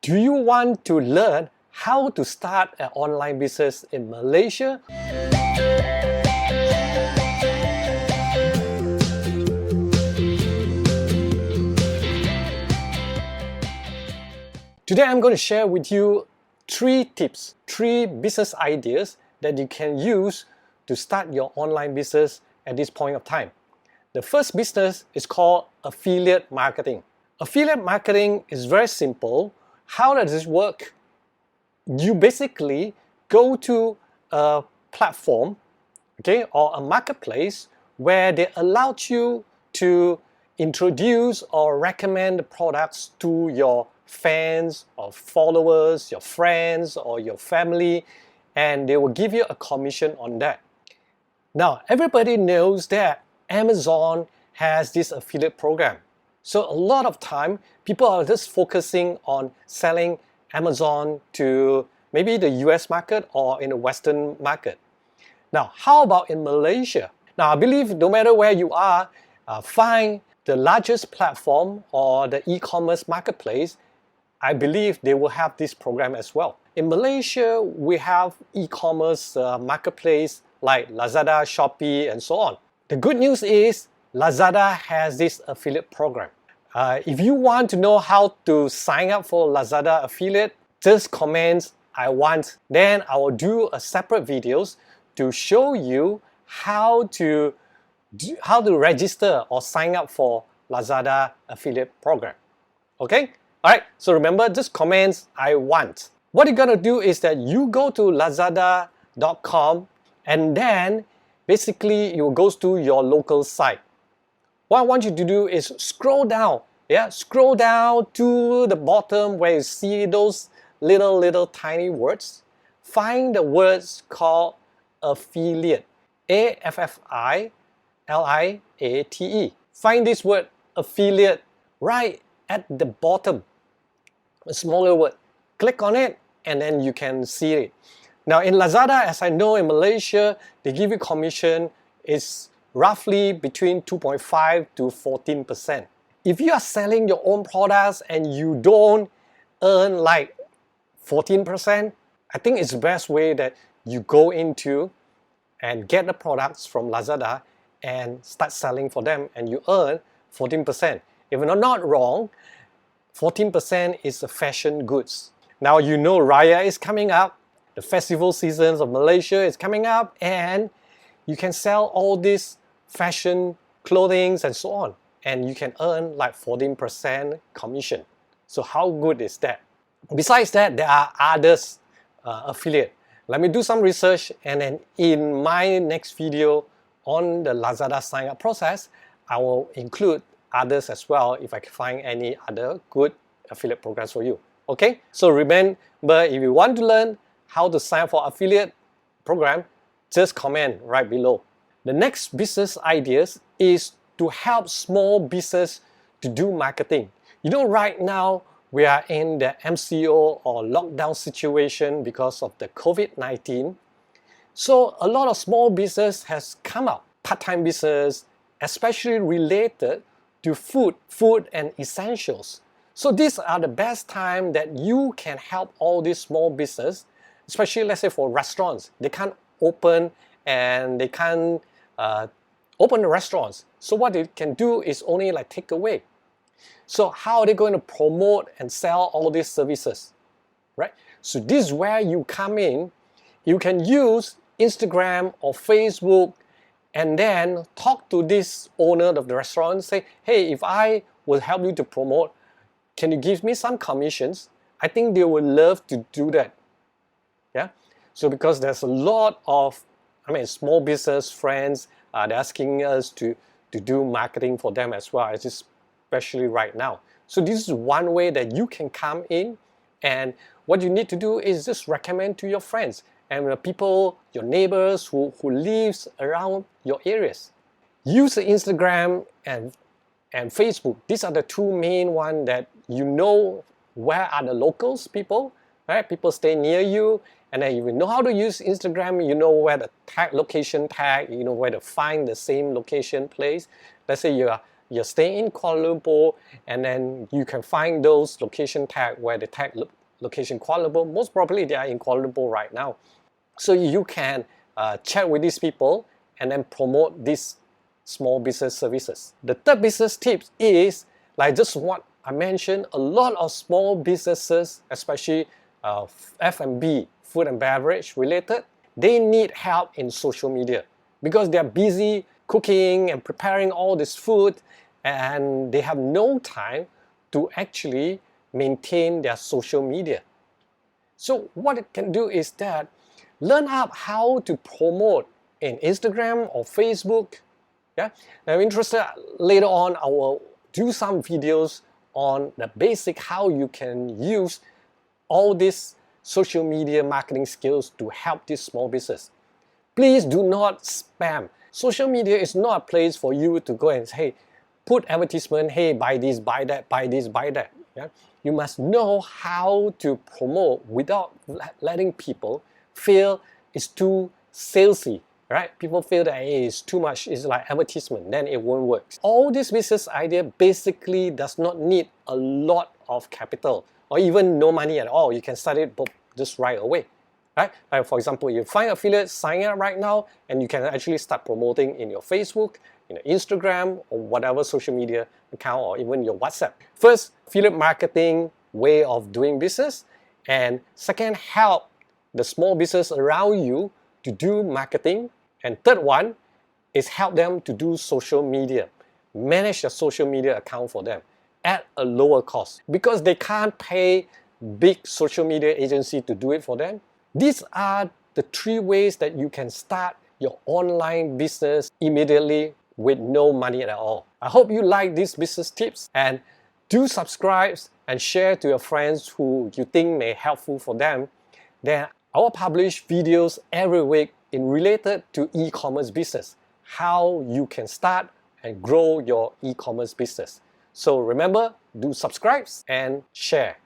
Do you want to learn how to start an online business in Malaysia? Today I'm going to share with you 3 tips, 3 business ideas that you can use to start your online business at this point of time. The first business is called affiliate marketing. Affiliate marketing is very simple. How does this work? You basically go to a platform, okay, or a marketplace where they allow you to introduce or recommend products to your fans or followers, your friends or your family, and they will give you a commission on that. Now, everybody knows that Amazon has this affiliate program. So a lot of time, people are just focusing on selling Amazon to maybe the US market or in the Western market. Now, how about in Malaysia? Now, I believe no matter where you are, find the largest platform or the e-commerce marketplace, I believe they will have this program as well. In Malaysia, we have e-commerce marketplace like Lazada, Shopee, and so on. The good news is Lazada has this affiliate program. If you want to know how to sign up for Lazada affiliate, just comment I want. Then I will do a separate videos to show you how to register or sign up for Lazada affiliate program. Okay? Alright, so remember, just comment I want. What you're gonna do is that you go to lazada.com and then basically you go to your local site. What I want you to do is scroll down, scroll down to the bottom where you see those little tiny words. Find the words called affiliate, A-F-F-I-L-I-A-T-E. Find this word affiliate right at the bottom, a smaller word. Click on it and then you can see it. Now in Lazada, as I know in Malaysia, they give you commission is roughly between 2.5 to 14%. If you are selling your own products and you don't earn like 14%, I think it's the best way that you go into and get the products from Lazada and start selling for them and you earn 14%. If I'm not wrong, 14% is the fashion goods. Now you know Raya is coming up. The festival seasons of Malaysia is coming up and you can sell all these fashion clothing and so on and you can earn like 14% commission. So how good is that? Besides that, there are others affiliate. Let me do some research and then in my next video on the Lazada sign up process, I will include others as well if I can find any other good affiliate programs for you. Okay? So remember, if you want to learn how to sign up for affiliate program, just comment right below. The next business ideas is to help small business to do marketing. You know, right now we are in the MCO or lockdown situation because of the COVID-19. So a lot of small business has come up, part-time business, especially related to food and essentials. So these are the best time that you can help all these small business, especially let's say for restaurants. They can't open and they can't open the restaurants. So what they can do is only like take away. So how are they going to promote and sell all these services, right? So this is where you come in. You can use Instagram or Facebook and then talk to this owner of the restaurant, say, hey, if I will help you to promote, can you give me some commissions? I think they would love to do that. Yeah. So because there's a lot of, small business friends are asking us to do marketing for them as well, especially right now. So this is one way that you can come in, and what you need to do is just recommend to your friends and people, your neighbors who lives around your areas. Use Instagram and Facebook. These are the 2 main ones that you know where are the locals people, right? People stay near you, and then you know how to use Instagram, you know where the location tag, you know where to find the same location place. Let's say you you're staying in Kuala Lumpur, and then you can find those location tag where the tag location Kuala Lumpur, most probably they are in Kuala Lumpur right now. So you can chat with these people and then promote these small business services. The third business tip is like just what I mentioned, a lot of small businesses, especially F&B, food and beverage related, they need help in social media because they're busy cooking and preparing all this food and they have no time to actually maintain their social media. So what it can do is that learn up how to promote in Instagram or Facebook. Yeah, now interested later on I will do some videos on the basic how you can use all these social media marketing skills to help this small business. Please do not spam. Social media is not a place for you to go and say, hey, put advertisement, hey, buy this, buy that, buy this, buy that. Yeah? You must know how to promote without letting people feel it's too salesy. Right? People feel that hey, it's too much, it's like advertisement, then it won't work. All this business idea basically does not need a lot of capital or even no money at all. You can start it just right away. Right? Like for example, you find affiliates, sign up right now, and you can actually start promoting in your Facebook, in your Instagram, or whatever social media account, or even your WhatsApp. First, affiliate marketing way of doing business, and second, help the small business around you to do marketing, and third one is help them to do social media. Manage the social media account for them at a lower cost because they can't pay big social media agency to do it for them. These are the 3 ways that you can start your online business immediately with no money at all. I hope you like these business tips and do subscribe and share to your friends who you think may helpful for them. Then I will publish videos every week in related to e-commerce business, how you can start and grow your e-commerce business. So remember, do subscribe and share.